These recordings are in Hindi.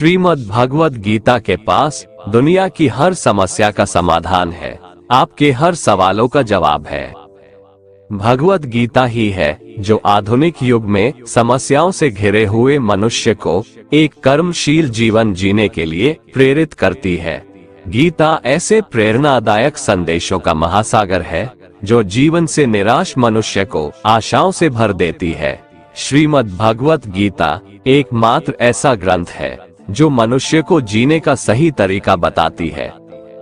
श्रीमद् भगवत गीता के पास दुनिया की हर समस्या का समाधान है, आपके हर सवालों का जवाब है। भगवत गीता ही है जो आधुनिक युग में समस्याओं से घिरे हुए मनुष्य को एक कर्मशील जीवन जीने के लिए प्रेरित करती है। गीता ऐसे प्रेरणादायक संदेशों का महासागर है जो जीवन से निराश मनुष्य को आशाओं से भर देती है। श्रीमद् भगवत गीता एकमात्र ऐसा ग्रंथ है जो मनुष्य को जीने का सही तरीका बताती है।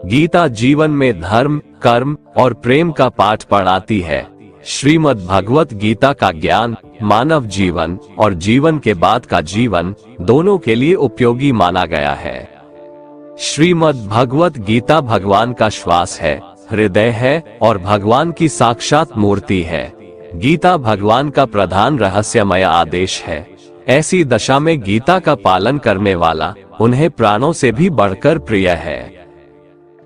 गीता जीवन में धर्म, कर्म और प्रेम का पाठ पढ़ाती है। श्रीमद् भगवत गीता का ज्ञान मानव जीवन और जीवन के बाद का जीवन दोनों के लिए उपयोगी माना गया है। श्रीमद् भगवत गीता भगवान का श्वास है, हृदय है और भगवान की साक्षात मूर्ति है। गीता भगवान का प्रधान रहस्यमय आदेश है। ऐसी दशा में गीता का पालन करने वाला उन्हें प्राणों से भी बढ़कर प्रिय है।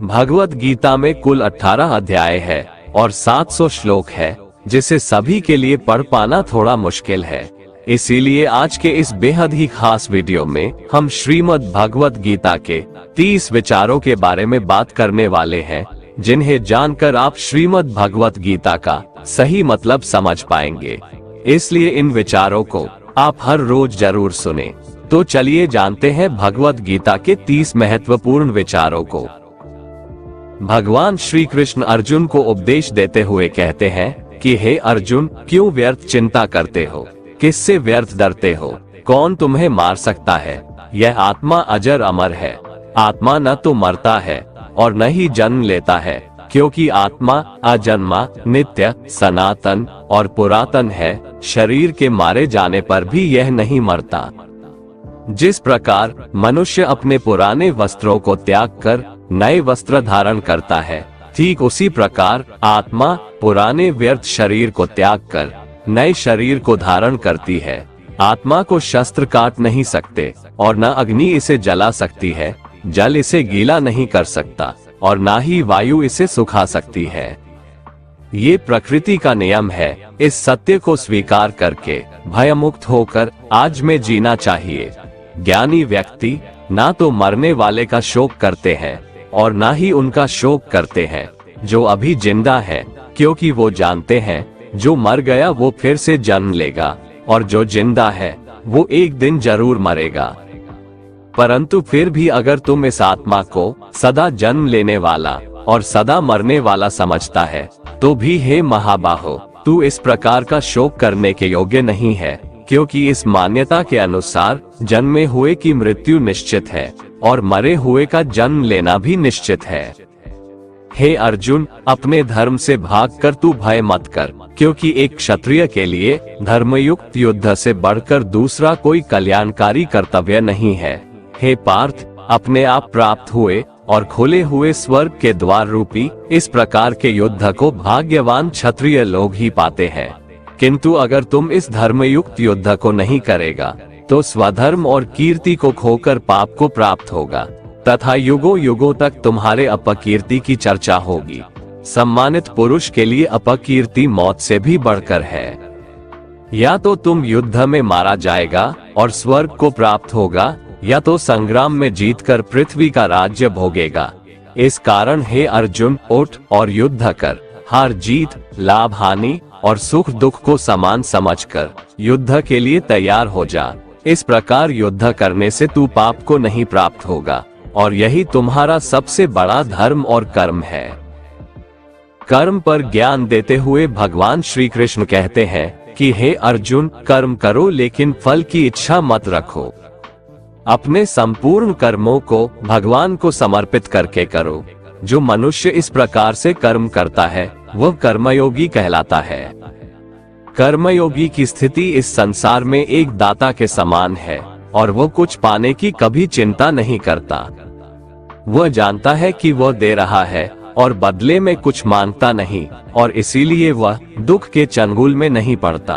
भगवत गीता में कुल 18 अध्याय है और 700 श्लोक है, जिसे सभी के लिए पढ़ पाना थोड़ा मुश्किल है। इसीलिए आज के इस बेहद ही खास वीडियो में हम श्रीमद् भगवत गीता के 30 विचारों के बारे में बात करने वाले हैं, जिन्हें जानकर आप श्रीमद् भगवत गीता का सही मतलब समझ पाएंगे। इसलिए इन विचारों को आप हर रोज जरूर सुने। तो चलिए जानते हैं भगवत गीता के 30 महत्वपूर्ण विचारों को। भगवान श्री कृष्ण अर्जुन को उपदेश देते हुए कहते हैं कि हे अर्जुन, क्यों व्यर्थ चिंता करते हो? किससे व्यर्थ डरते हो? कौन तुम्हें मार सकता है? यह आत्मा अजर अमर है। आत्मा न तो मरता है और न ही जन्म लेता है, क्योंकि आत्मा अजन्मा, नित्य, सनातन और पुरातन है। शरीर के मारे जाने पर भी यह नहीं मरता। जिस प्रकार मनुष्य अपने पुराने वस्त्रों को त्याग कर नए वस्त्र धारण करता है, ठीक उसी प्रकार आत्मा पुराने व्यर्थ शरीर को त्याग कर नए शरीर को धारण करती है। आत्मा को शस्त्र काट नहीं सकते और न अग्नि इसे जला सकती है, जल इसे गीला नहीं कर सकता और ना ही वायु इसे सुखा सकती है। ये प्रकृति का नियम है। इस सत्य को स्वीकार करके भयमुक्त होकर आज में जीना चाहिए। ज्ञानी व्यक्ति ना तो मरने वाले का शोक करते हैं और ना ही उनका शोक करते हैं जो अभी जिंदा है, क्योंकि वो जानते हैं जो मर गया वो फिर से जन्म लेगा और जो जिंदा है वो एक दिन जरूर मरेगा। परंतु फिर भी अगर तुम इस आत्मा को सदा जन्म लेने वाला और सदा मरने वाला समझता है, तो भी हे महाबाहो, तू इस प्रकार का शोक करने के योग्य नहीं है, क्योंकि इस मान्यता के अनुसार जन्मे हुए की मृत्यु निश्चित है और मरे हुए का जन्म लेना भी निश्चित है। हे अर्जुन, अपने धर्म से भागकर तू भय मत कर, क्योंकि एक क्षत्रिय के लिए धर्मयुक्त युद्ध से बढ़कर दूसरा कोई कल्याणकारी कर्तव्य नहीं है। हे पार्थ, अपने आप प्राप्त हुए और खुले हुए स्वर्ग के द्वार रूपी इस प्रकार के युद्ध को भाग्यवान क्षत्रिय लोग ही पाते हैं। किंतु अगर तुम इस धर्मयुक्त युद्ध को नहीं करेगा तो स्वधर्म और कीर्ति को खोकर पाप को प्राप्त होगा तथा युगों युगों तक तुम्हारे अपकीर्ति की चर्चा होगी। सम्मानित पुरुष के लिए अपकीर्ति मौत से भी बढ़कर है। या तो तुम युद्ध में मारा जाएगा और स्वर्ग को प्राप्त होगा, या तो संग्राम में जीतकर पृथ्वी का राज्य भोगेगा। इस कारण हे अर्जुन, उठ और युद्ध कर। हार जीत, लाभ हानि और सुख दुख को समान समझकर युद्ध के लिए तैयार हो जा। इस प्रकार युद्ध करने से तू पाप को नहीं प्राप्त होगा और यही तुम्हारा सबसे बड़ा धर्म और कर्म है। कर्म पर ज्ञान देते हुए भगवान श्री कृष्ण कहते हैं कि हे अर्जुन, कर्म करो लेकिन फल की इच्छा मत रखो। अपने संपूर्ण कर्मों को भगवान को समर्पित करके करो। जो मनुष्य इस प्रकार से कर्म करता है वह कर्मयोगी कहलाता है। कर्मयोगी की स्थिति इस संसार में एक दाता के समान है और वह कुछ पाने की कभी चिंता नहीं करता। वह जानता है कि वह दे रहा है और बदले में कुछ मांगता नहीं, और इसीलिए वह दुख के चंगुल में नहीं पड़ता।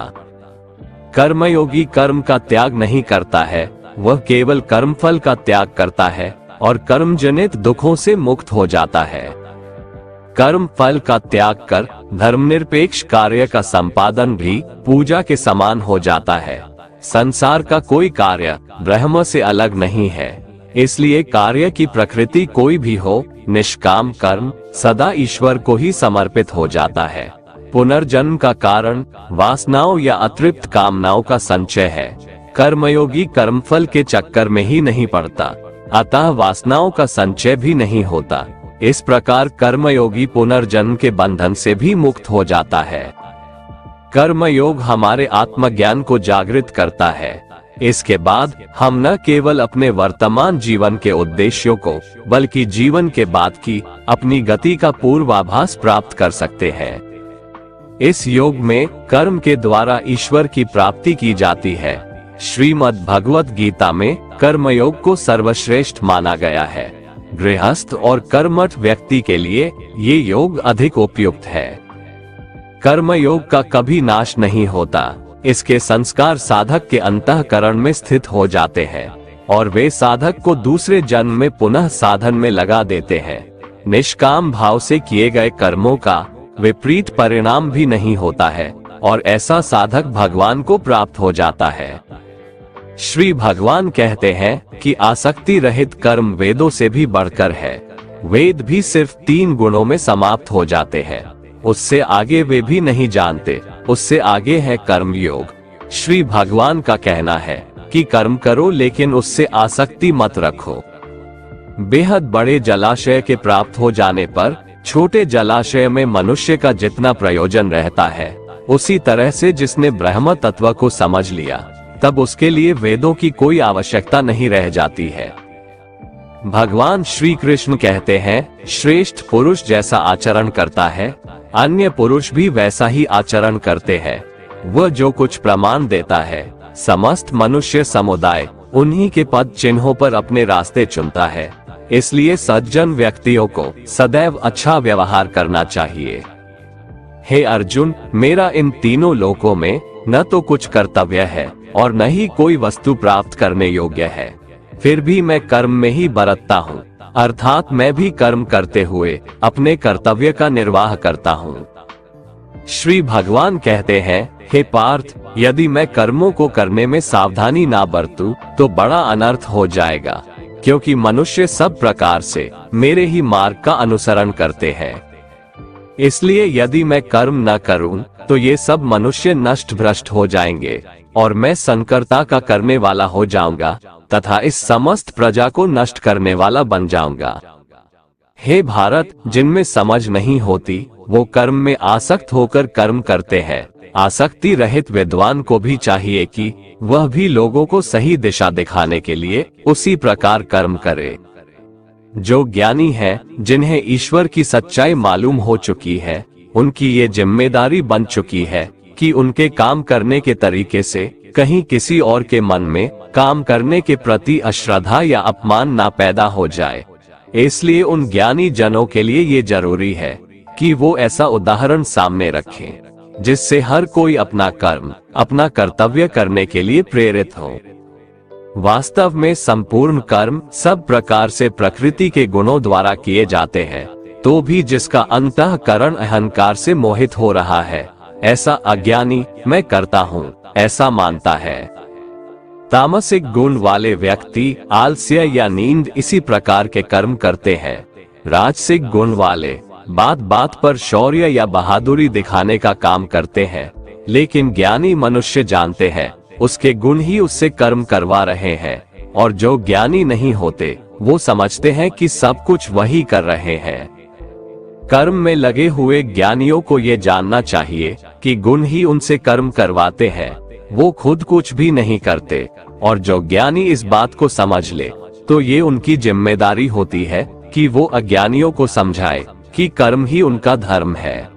कर्मयोगी कर्म का त्याग नहीं करता है, वह केवल कर्मफल का त्याग करता है और कर्मजनित दुखों से मुक्त हो जाता है। कर्म फल का त्याग कर धर्मनिरपेक्ष कार्य का संपादन भी पूजा के समान हो जाता है। संसार का कोई कार्य ब्रह्म से अलग नहीं है। इसलिए कार्य की प्रकृति कोई भी हो, निष्काम कर्म सदा ईश्वर को ही समर्पित हो जाता है। पुनर्जन्म का कारण वासनाओं या अतृप्त कामनाओं का संचय है। कर्मयोगी कर्मफल के चक्कर में ही नहीं पड़ता, अतः वासनाओं का संचय भी नहीं होता। इस प्रकार कर्मयोगी पुनर्जन्म के बंधन से भी मुक्त हो जाता है। कर्मयोग हमारे आत्मज्ञान को जागृत करता है। इसके बाद हम न केवल अपने वर्तमान जीवन के उद्देश्यों को, बल्कि जीवन के बाद की अपनी गति का पूर्वाभास प्राप्त कर सकते हैं। इस योग में कर्म के द्वारा ईश्वर की प्राप्ति की जाती है। श्रीमद् भगवत गीता में कर्मयोग को सर्वश्रेष्ठ माना गया है। गृहस्थ और कर्मठ व्यक्ति के लिए ये योग अधिक उपयुक्त है। कर्मयोग का कभी नाश नहीं होता। इसके संस्कार साधक के अंतःकरण में स्थित हो जाते हैं और वे साधक को दूसरे जन्म में पुनः साधन में लगा देते हैं। निष्काम भाव से किए गए कर्मों का विपरीत परिणाम भी नहीं होता है और ऐसा साधक भगवान को प्राप्त हो जाता है। श्री भगवान कहते हैं कि आसक्ति रहित कर्म वेदों से भी बढ़कर है। वेद भी सिर्फ 3 गुणों में समाप्त हो जाते हैं, उससे आगे वे भी नहीं जानते। उससे आगे है कर्म योग। श्री भगवान का कहना है कि कर्म करो लेकिन उससे आसक्ति मत रखो। बेहद बड़े जलाशय के प्राप्त हो जाने पर छोटे जलाशय में मनुष्य का जितना प्रयोजन रहता है, उसी तरह से जिसने ब्रह्म तत्व को समझ लिया, तब उसके लिए वेदों की कोई आवश्यकता नहीं रह जाती है। भगवान श्री कृष्ण कहते हैं, श्रेष्ठ पुरुष जैसा आचरण करता है, अन्य पुरुष भी वैसा ही आचरण करते हैं। वह जो कुछ प्रमाण देता है, समस्त मनुष्य समुदाय उन्हीं के पद चिन्हों पर अपने रास्ते चुनता है। इसलिए सज्जन व्यक्तियों को सदैव अच्छा व्यवहार करना चाहिए। हे अर्जुन, मेरा इन तीनों लोकों में न तो कुछ कर्तव्य है और न ही कोई वस्तु प्राप्त करने योग्य है। फिर भी मैं कर्म में ही बरतता हूँ, अर्थात मैं भी कर्म करते हुए अपने कर्तव्य का निर्वाह करता हूँ। श्री भगवान कहते हैं, हे पार्थ, यदि मैं कर्मों को करने में सावधानी ना बरतूं तो बड़ा अनर्थ हो जाएगा, क्योंकि मनुष्य सब प्रकार से मेरे ही मार्ग का अनुसरण करते हैं। इसलिए यदि मैं कर्म न करूं तो ये सब मनुष्य नष्ट भ्रष्ट हो जाएंगे और मैं संकर्ता का करने वाला हो जाऊंगा तथा इस समस्त प्रजा को नष्ट करने वाला बन जाऊंगा। हे भारत, जिनमें समझ नहीं होती वो कर्म में आसक्त होकर कर्म करते हैं। आसक्ति रहित विद्वान को भी चाहिए कि वह भी लोगों को सही दिशा दिखाने के लिए उसी प्रकार कर्म करे। जो ज्ञानी है, जिन्हें ईश्वर की सच्चाई मालूम हो चुकी है, उनकी ये जिम्मेदारी बन चुकी है कि उनके काम करने के तरीके से कहीं किसी और के मन में काम करने के प्रति अश्रद्धा या अपमान ना पैदा हो जाए। इसलिए उन ज्ञानी जनों के लिए ये जरूरी है कि वो ऐसा उदाहरण सामने रखें जिससे हर कोई अपना कर्म, अपना कर्तव्य करने के लिए प्रेरित हो। वास्तव में संपूर्ण कर्म सब प्रकार से प्रकृति के गुणों द्वारा किए जाते हैं, तो भी जिसका अंतःकरण अहंकार से मोहित हो रहा है, ऐसा अज्ञानी मैं करता हूँ ऐसा मानता है। तामसिक गुण वाले व्यक्ति आलस्य या नींद इसी प्रकार के कर्म करते हैं। राजसिक गुण वाले बात बात पर शौर्य या बहादुरी दिखाने का काम करते हैं, लेकिन ज्ञानी मनुष्य जानते हैं उसके गुण ही उससे कर्म करवा रहे हैं, और जो ज्ञानी नहीं होते वो समझते हैं कि सब कुछ वही कर रहे हैं। कर्म में लगे हुए ज्ञानियों को ये जानना चाहिए कि गुण ही उनसे कर्म करवाते हैं, वो खुद कुछ भी नहीं करते। और जो ज्ञानी इस बात को समझ ले तो ये उनकी जिम्मेदारी होती है कि वो अज्ञानियों को समझाए कि कर्म ही उनका धर्म है।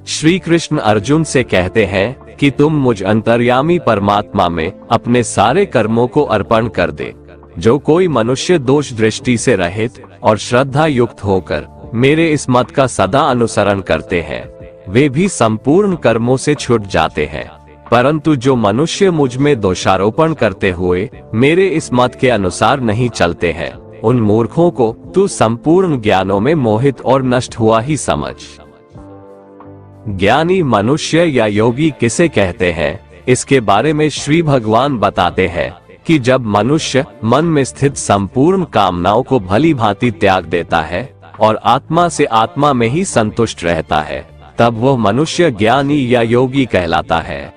श्री कृष्ण अर्जुन से कहते हैं कि तुम मुझ अंतर्यामी परमात्मा में अपने सारे कर्मों को अर्पण कर दे। जो कोई मनुष्य दोष दृष्टि से रहित और श्रद्धा युक्त होकर मेरे इस मत का सदा अनुसरण करते हैं, वे भी संपूर्ण कर्मों से छूट जाते हैं। परंतु जो मनुष्य मुझ में दोषारोपण करते हुए मेरे इस मत के अनुसार नहीं चलते हैं, उन मूर्खों को तू संपूर्ण ज्ञानों में मोहित और नष्ट हुआ ही समझ। ज्ञानी मनुष्य या योगी किसे कहते हैं, इसके बारे में श्री भगवान बताते हैं कि जब मनुष्य मन में स्थित संपूर्ण कामनाओं को भली भांति त्याग देता है और आत्मा से आत्मा में ही संतुष्ट रहता है, तब वह मनुष्य ज्ञानी या योगी कहलाता है।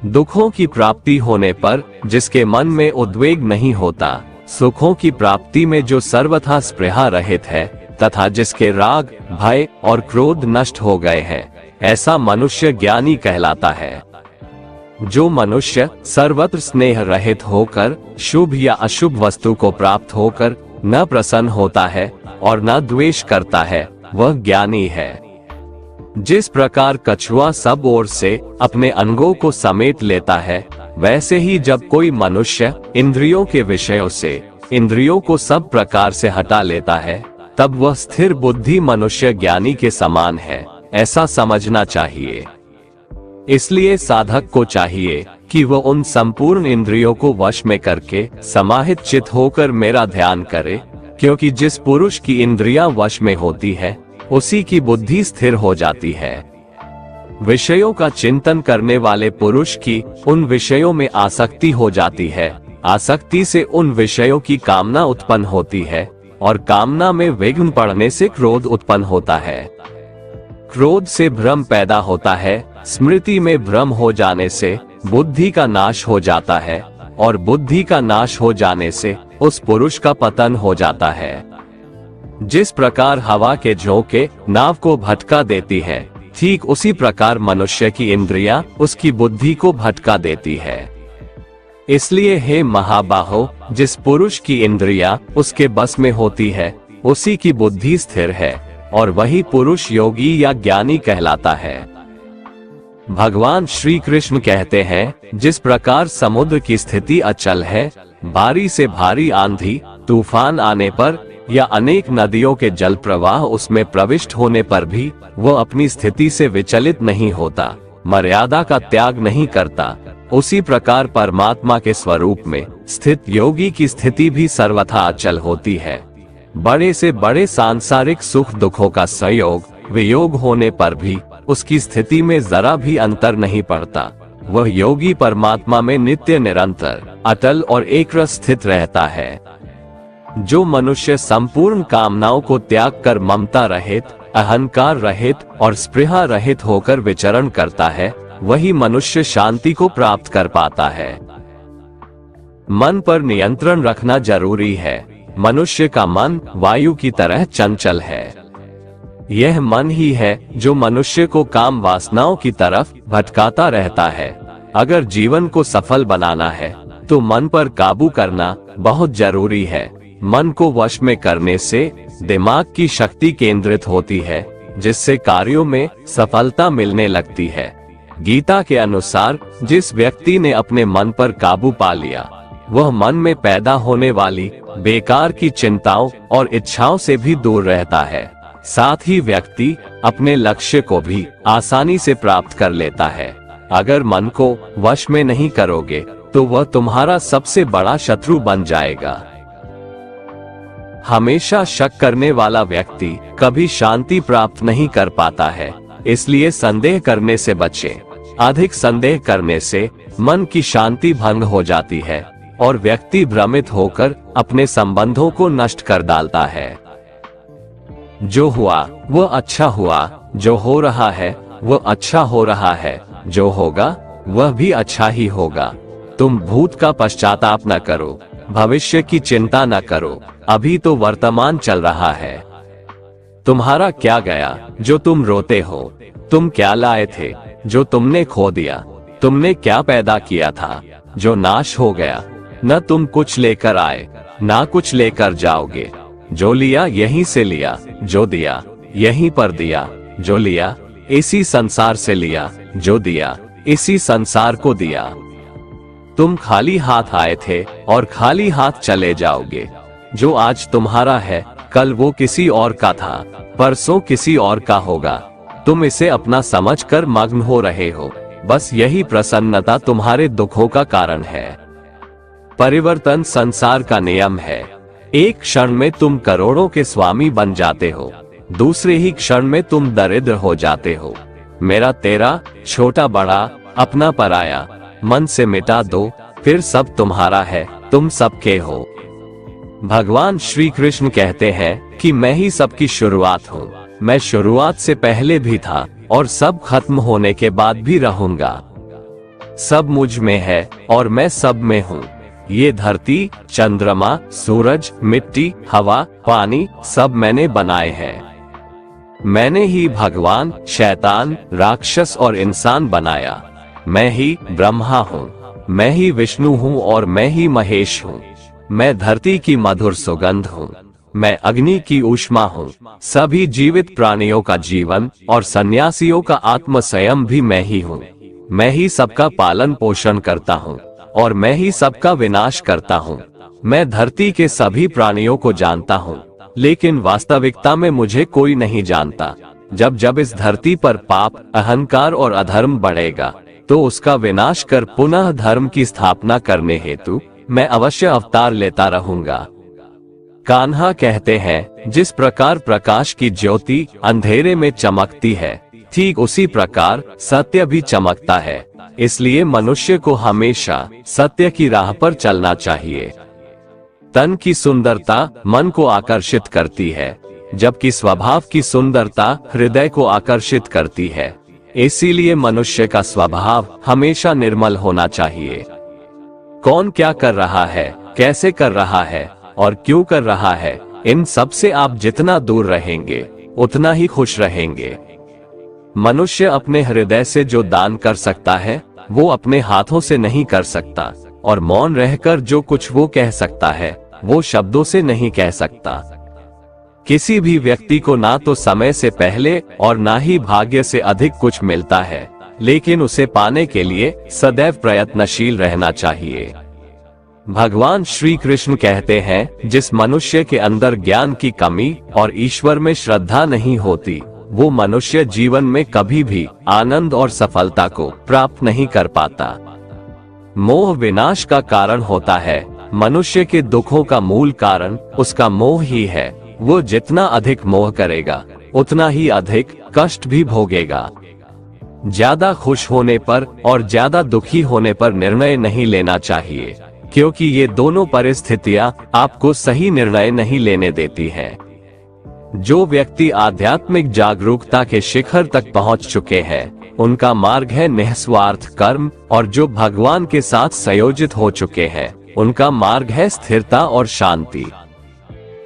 दुखों की प्राप्ति होने पर जिसके मन में उद्वेग नहीं होता, सुखों की प्राप्ति में जो सर्वथा स्पृहा रहित है तथा जिसके राग, भय और क्रोध नष्ट हो गए हैं, ऐसा मनुष्य ज्ञानी कहलाता है। जो मनुष्य सर्वत्र स्नेह रहित होकर शुभ या अशुभ वस्तु को प्राप्त होकर न प्रसन्न होता है और न द्वेष करता है, वह ज्ञानी है। जिस प्रकार कछुआ सब ओर से अपने अंगों को समेट लेता है, वैसे ही जब कोई मनुष्य इंद्रियों के विषयों से इंद्रियों को सब प्रकार से हटा लेता है, तब वह स्थिर बुद्धि मनुष्य ज्ञानी के समान है, ऐसा समझना चाहिए। इसलिए साधक को चाहिए कि वह उन संपूर्ण इंद्रियों को वश में करके समाहित चित्त होकर मेरा ध्यान करे, क्योंकि जिस पुरुष की इंद्रियां वश में होती है, उसी की बुद्धि स्थिर हो जाती है। विषयों का चिंतन करने वाले पुरुष की उन विषयों में आसक्ति हो जाती है, आसक्ति से उन विषयों की कामना उत्पन्न होती है और कामना में विघ्न पड़ने से क्रोध उत्पन्न होता है। क्रोध से भ्रम पैदा होता है, स्मृति में भ्रम हो जाने से बुद्धि का नाश हो जाता है और बुद्धि का नाश हो जाने से उस पुरुष का पतन हो जाता है। जिस प्रकार हवा के झोंके नाव को भटका देती है, ठीक उसी प्रकार मनुष्य की इंद्रियां उसकी बुद्धि को भटका देती है। इसलिए हे महाबाहो, जिस पुरुष की इंद्रियां उसके बस में होती है, उसी की बुद्धि स्थिर है और वही पुरुष योगी या ज्ञानी कहलाता है। भगवान श्री कृष्ण कहते हैं, जिस प्रकार समुद्र की स्थिति अचल है, भारी से भारी आंधी तूफान आने पर या अनेक नदियों के जल प्रवाह उसमें प्रविष्ट होने पर भी वह अपनी स्थिति से विचलित नहीं होता, मर्यादा का त्याग नहीं करता, उसी प्रकार परमात्मा के स्वरूप में स्थित योगी की स्थिति भी सर्वथा अचल होती है। बड़े से बड़े सांसारिक सुख दुखों का संयोग वियोग होने पर भी उसकी स्थिति में जरा भी अंतर नहीं पड़ता। वह योगी परमात्मा में नित्य निरंतर अटल और एकरस स्थित रहता है। जो मनुष्य संपूर्ण कामनाओं को त्याग कर ममता रहित, अहंकार रहित और स्पृहा रहित होकर विचरण करता है, वही मनुष्य शांति को प्राप्त कर पाता है। मन पर नियंत्रण रखना जरूरी है। मनुष्य का मन वायु की तरह चंचल है। यह मन ही है जो मनुष्य को काम वासनाओं की तरफ भटकाता रहता है। अगर जीवन को सफल बनाना है तो मन पर काबू करना बहुत जरूरी है। मन को वश में करने से दिमाग की शक्ति केंद्रित होती है, जिससे कार्यों में सफलता मिलने लगती है। गीता के अनुसार जिस व्यक्ति ने अपने मन पर काबू पा लिया, वह मन में पैदा होने वाली बेकार की चिंताओं और इच्छाओं से भी दूर रहता है। साथ ही व्यक्ति अपने लक्ष्य को भी आसानी से प्राप्त कर लेता है। अगर मन को वश में नहीं करोगे तो वह तुम्हारा सबसे बड़ा शत्रु बन जाएगा। हमेशा शक करने वाला व्यक्ति कभी शांति प्राप्त नहीं कर पाता है, इसलिए संदेह करने से बचें। अधिक संदेह करने से मन की शांति भंग हो जाती है और व्यक्ति भ्रमित होकर अपने संबंधों को नष्ट कर डालता है। जो हुआ वह अच्छा हुआ, जो हो रहा है वह अच्छा हो रहा है, जो होगा वह भी अच्छा ही होगा। तुम भूत का पश्चाताप न करो, भविष्य की चिंता न करो, अभी तो वर्तमान चल रहा है। तुम्हारा क्या गया जो तुम रोते हो? तुम क्या लाए थे जो तुमने खो दिया? तुमने क्या पैदा किया था जो नाश हो गया? न तुम कुछ लेकर आए, ना कुछ लेकर जाओगे। जो लिया यहीं से लिया, जो दिया यहीं पर दिया। जो लिया इसी संसार से लिया, जो दिया इसी संसार को दिया। तुम खाली हाथ आए थे और खाली हाथ चले जाओगे। जो आज तुम्हारा है कल वो किसी और का था, परसों किसी और का होगा। तुम इसे अपना समझकर मग्न हो रहे हो। बस यही प्रसन्नता तुम्हारे दुखों का कारण है। परिवर्तन संसार का नियम है। एक क्षण में तुम करोड़ों के स्वामी बन जाते हो, दूसरे ही क्षण में तुम दरिद्र हो जाते हो। मेरा तेरा, छोटा बड़ा, अपना पराया, मन से मिटा दो, फिर सब तुम्हारा है, तुम सबके हो। भगवान श्री कृष्ण कहते हैं कि मैं ही सबकी शुरुआत हूँ। मैं शुरुआत से पहले भी था और सब खत्म होने के बाद भी रहूंगा। सब मुझ में है और मैं सब में हूँ। ये धरती, चंद्रमा, सूरज, मिट्टी, हवा, पानी सब मैंने बनाए हैं। मैंने ही भगवान, शैतान, राक्षस और इंसान बनाया। मैं ही ब्रह्मा हूँ, मैं ही विष्णु हूँ और मैं ही महेश हूँ। मैं धरती की मधुर सुगंध हूँ, मैं अग्नि की ऊष्मा हूँ। सभी जीवित प्राणियों का जीवन और सन्यासियों का आत्म स्वयं भी मैं ही हूँ। मैं ही सबका पालन पोषण करता हूँ और मैं ही सबका विनाश करता हूँ। मैं धरती के सभी प्राणियों को जानता हूँ, लेकिन वास्तविकता में मुझे कोई नहीं जानता। जब जब इस धरती पर पाप, अहंकार और अधर्म बढ़ेगा, तो उसका विनाश कर पुनः धर्म की स्थापना करने हेतु मैं अवश्य अवतार लेता रहूंगा। कान्हा कहते हैं, जिस प्रकार प्रकाश की ज्योति अंधेरे में चमकती है, ठीक उसी प्रकार सत्य भी चमकता है। इसलिए मनुष्य को हमेशा सत्य की राह पर चलना चाहिए। तन की सुंदरता मन को आकर्षित करती है, जबकि स्वभाव की सुंदरता हृदय को आकर्षित करती है। इसीलिए मनुष्य का स्वभाव हमेशा निर्मल होना चाहिए। कौन क्या कर रहा है, कैसे कर रहा है और क्यों कर रहा है, इन सब से आप जितना दूर रहेंगे उतना ही खुश रहेंगे। मनुष्य अपने हृदय से जो दान कर सकता है वो अपने हाथों से नहीं कर सकता, और मौन रहकर जो कुछ वो कह सकता है वो शब्दों से नहीं कह सकता। किसी भी व्यक्ति को ना तो समय से पहले और ना ही भाग्य से अधिक कुछ मिलता है, लेकिन उसे पाने के लिए सदैव प्रयत्नशील रहना चाहिए। भगवान श्री कृष्ण कहते हैं, जिस मनुष्य के अंदर ज्ञान की कमी और ईश्वर में श्रद्धा नहीं होती, वो मनुष्य जीवन में कभी भी आनंद और सफलता को प्राप्त नहीं कर पाता। मोह विनाश का कारण होता है। मनुष्य के दुखों का मूल कारण उसका मोह ही है। वो जितना अधिक मोह करेगा उतना ही अधिक कष्ट भी भोगेगा। ज्यादा खुश होने पर और ज्यादा दुखी होने पर निर्णय नहीं लेना चाहिए, क्योंकि ये दोनों परिस्थितियां आपको सही निर्णय नहीं लेने देती हैं। जो व्यक्ति आध्यात्मिक जागरूकता के शिखर तक पहुंच चुके हैं, उनका मार्ग है निस्वार्थ कर्म, और जो भगवान के साथ संयोजित हो चुके हैं, उनका मार्ग है स्थिरता और शांति।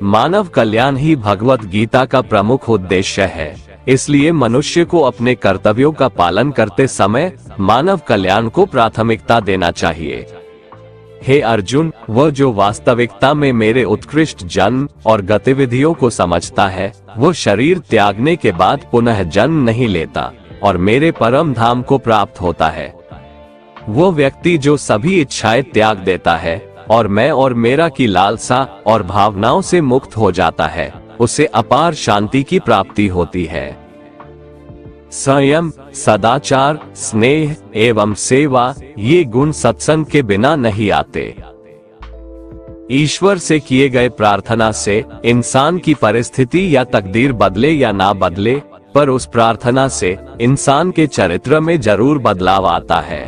मानव कल्याण ही भगवत गीता का प्रमुख उद्देश्य है। इसलिए मनुष्य को अपने कर्तव्यों का पालन करते समय मानव कल्याण को प्राथमिकता देना चाहिए। हे अर्जुन, वह जो वास्तविकता में मेरे उत्कृष्ट जन्म और गतिविधियों को समझता है, वो शरीर त्यागने के बाद पुनः जन्म नहीं लेता और मेरे परम धाम को प्राप्त होता है। वो व्यक्ति जो सभी इच्छाएं त्याग देता है और मैं और मेरा की लालसा और भावनाओं से मुक्त हो जाता है, उसे अपार शांति की प्राप्ति होती है। संयम, सदाचार, स्नेह एवं सेवा, ये गुण सत्संग के बिना नहीं आते। ईश्वर से किए गए प्रार्थना से इंसान की परिस्थिति या तकदीर बदले या ना बदले, पर उस प्रार्थना से इंसान के चरित्र में जरूर बदलाव आता है।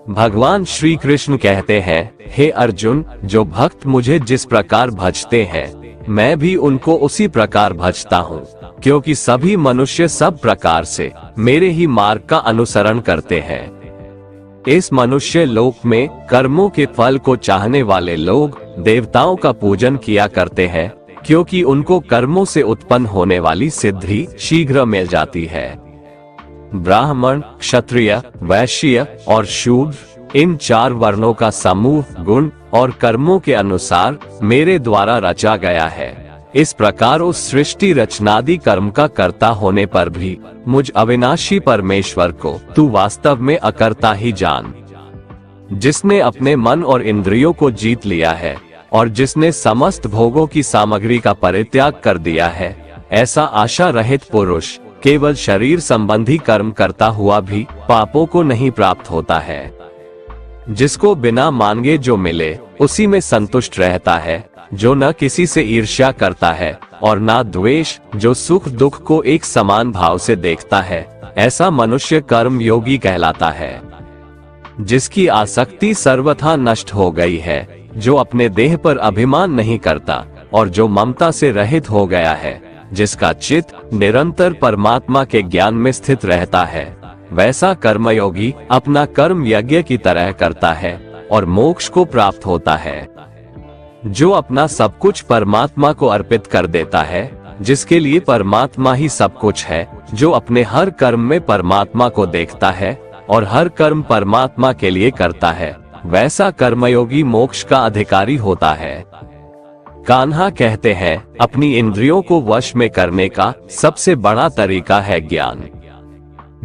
भगवान श्री कृष्ण कहते हैं, हे अर्जुन, जो भक्त मुझे जिस प्रकार भजते हैं, मैं भी उनको उसी प्रकार भजता हूँ, क्योंकि सभी मनुष्य सब प्रकार से मेरे ही मार्ग का अनुसरण करते हैं। इस मनुष्य लोक में कर्मों के फल को चाहने वाले लोग देवताओं का पूजन किया करते हैं, क्योंकि उनको कर्मों से उत्पन्न होने वाली सिद्धि शीघ्र मिल जाती है। ब्राह्मण, क्षत्रिय, वैश्य और शूद्र, इन 4 वर्णों का समूह गुण और कर्मों के अनुसार मेरे द्वारा रचा गया है। इस प्रकार उस सृष्टि रचनादि कर्म का कर्ता होने पर भी मुझ अविनाशी परमेश्वर को तू वास्तव में अकर्ता ही जान। जिसने अपने मन और इंद्रियों को जीत लिया है और जिसने समस्त भोगों की सामग्री का परित्याग कर दिया है, ऐसा आशा रहित पुरुष केवल शरीर संबंधी कर्म करता हुआ भी पापों को नहीं प्राप्त होता है। जिसको बिना मांगे जो मिले उसी में संतुष्ट रहता है, जो न किसी से ईर्ष्या करता है और ना द्वेष, जो सुख दुख को एक समान भाव से देखता है, ऐसा मनुष्य कर्म योगी कहलाता है। जिसकी आसक्ति सर्वथा नष्ट हो गई है, जो अपने देह पर अभिमान नहीं करता और जो ममता से रहित हो गया है, जिसका चित्त निरंतर परमात्मा के ज्ञान में स्थित रहता है, वैसा कर्मयोगी अपना कर्म यज्ञ की तरह करता है और मोक्ष को प्राप्त होता है। जो अपना सब कुछ परमात्मा को अर्पित कर देता है, जिसके लिए परमात्मा ही सब कुछ है, जो अपने हर कर्म में परमात्मा को देखता है और हर कर्म परमात्मा के लिए करता है, वैसा कर्मयोगी मोक्ष का अधिकारी होता है। कान्हा कहते हैं, अपनी इंद्रियों को वश में करने का सबसे बड़ा तरीका है ज्ञान।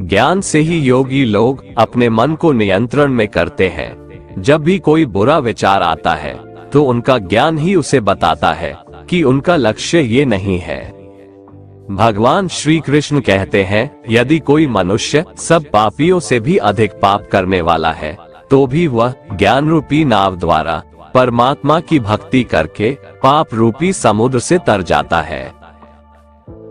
ज्ञान से ही योगी लोग अपने मन को नियंत्रण में करते हैं। जब भी कोई बुरा विचार आता है तो उनका ज्ञान ही उसे बताता है कि उनका लक्ष्य ये नहीं है। भगवान श्री कृष्ण कहते हैं, यदि कोई मनुष्य सब पापियों से भी अधिक पाप करने वाला है तो भी वह ज्ञान रूपी नाव द्वारा परमात्मा की भक्ति करके पाप रूपी समुद्र से तर जाता है।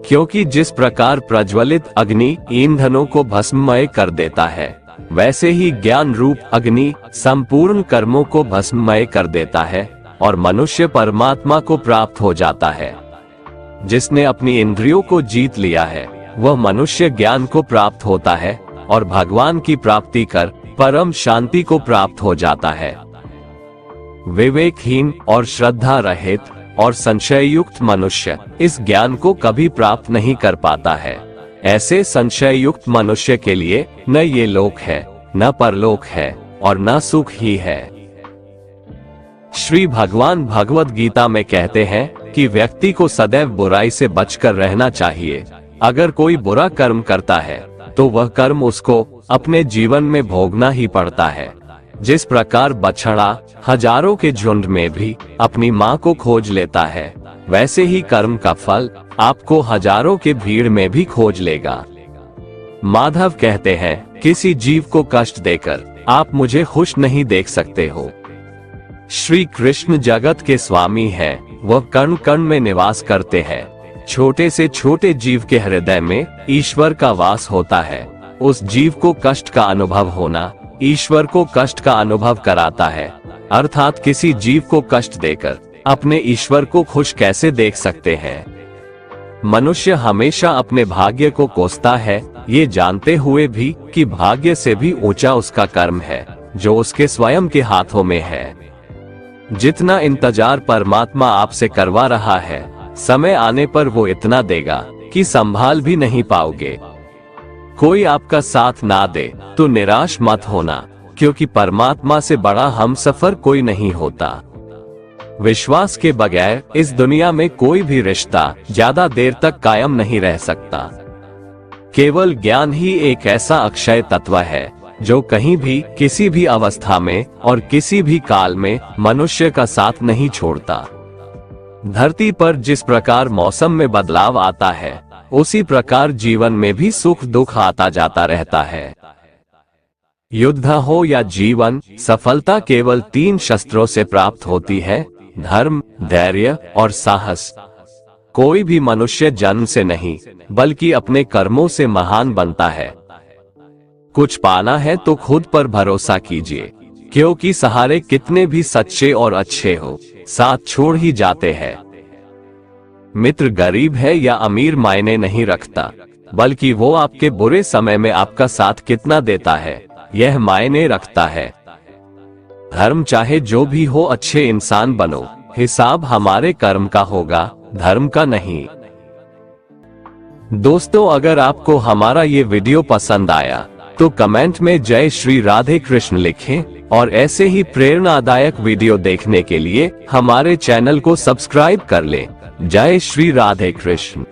क्योंकि जिस प्रकार प्रज्वलित अग्नि ईंधनों को भस्ममय कर देता है, वैसे ही ज्ञान रूप अग्नि संपूर्ण कर्मों को भस्ममय कर देता है और मनुष्य परमात्मा को प्राप्त हो जाता है। जिसने अपनी इंद्रियों को जीत लिया है, वह मनुष्य ज्ञान को प्राप्त होता है और भगवान की प्राप्ति कर परम शांति को प्राप्त हो जाता है। विवेकहीन और श्रद्धा रहित और संशय युक्त मनुष्य इस ज्ञान को कभी प्राप्त नहीं कर पाता है। ऐसे संशय युक्त मनुष्य के लिए न ये लोक है, न परलोक है और न सुख ही है। श्री भगवान भगवत गीता में कहते हैं कि व्यक्ति को सदैव बुराई से बचकर रहना चाहिए। अगर कोई बुरा कर्म करता है तो वह कर्म उसको अपने जीवन में भोगना ही पड़ता है। जिस प्रकार बछड़ा हजारों के झुंड में भी अपनी माँ को खोज लेता है, वैसे ही कर्म का फल आपको हजारों के भीड़ में भी खोज लेगा। माधव कहते हैं, किसी जीव को कष्ट देकर आप मुझे खुश नहीं देख सकते हो। श्री कृष्ण जगत के स्वामी हैं, वह कण कण में निवास करते हैं। छोटे से छोटे जीव के हृदय में ईश्वर का वास होता है। उस जीव को कष्ट का अनुभव होना ईश्वर को कष्ट का अनुभव कराता है। अर्थात किसी जीव को कष्ट देकर अपने ईश्वर को खुश कैसे देख सकते हैं। मनुष्य हमेशा अपने भाग्य को कोसता है, ये जानते हुए भी कि भाग्य से भी ऊंचा उसका कर्म है जो उसके स्वयं के हाथों में है। जितना इंतजार परमात्मा आपसे करवा रहा है, समय आने पर वो इतना देगा कि संभाल भी नहीं पाओगे। कोई आपका साथ ना दे तो निराश मत होना, क्योंकि परमात्मा से बड़ा हमसफर कोई नहीं होता। विश्वास के बगैर इस दुनिया में कोई भी रिश्ता ज्यादा देर तक कायम नहीं रह सकता। केवल ज्ञान ही एक ऐसा अक्षय तत्व है जो कहीं भी, किसी भी अवस्था में और किसी भी काल में मनुष्य का साथ नहीं छोड़ता। धरती पर जिस प्रकार मौसम में बदलाव आता है, उसी प्रकार जीवन में भी सुख दुख आता जाता रहता है। युद्ध हो या जीवन, सफलता केवल 3 शस्त्रों से प्राप्त होती है, धर्म, धैर्य और साहस। कोई भी मनुष्य जन्म से नहीं बल्कि अपने कर्मों से महान बनता है। कुछ पाना है तो खुद पर भरोसा कीजिए, क्योंकि सहारे कितने भी सच्चे और अच्छे हो, साथ छोड़ ही जाते हैं। मित्र गरीब है या अमीर मायने नहीं रखता, बल्कि वो आपके बुरे समय में आपका साथ कितना देता है, यह मायने रखता है। धर्म चाहे जो भी हो, अच्छे इंसान बनो। हिसाब हमारे कर्म का होगा, धर्म का नहीं। दोस्तों, अगर आपको हमारा ये वीडियो पसंद आया तो कमेंट में जय श्री राधे कृष्ण लिखें और ऐसे ही प्रेरणादायक वीडियो देखने के लिए हमारे चैनल को सब्सक्राइब कर लें। जय श्री राधे कृष्ण।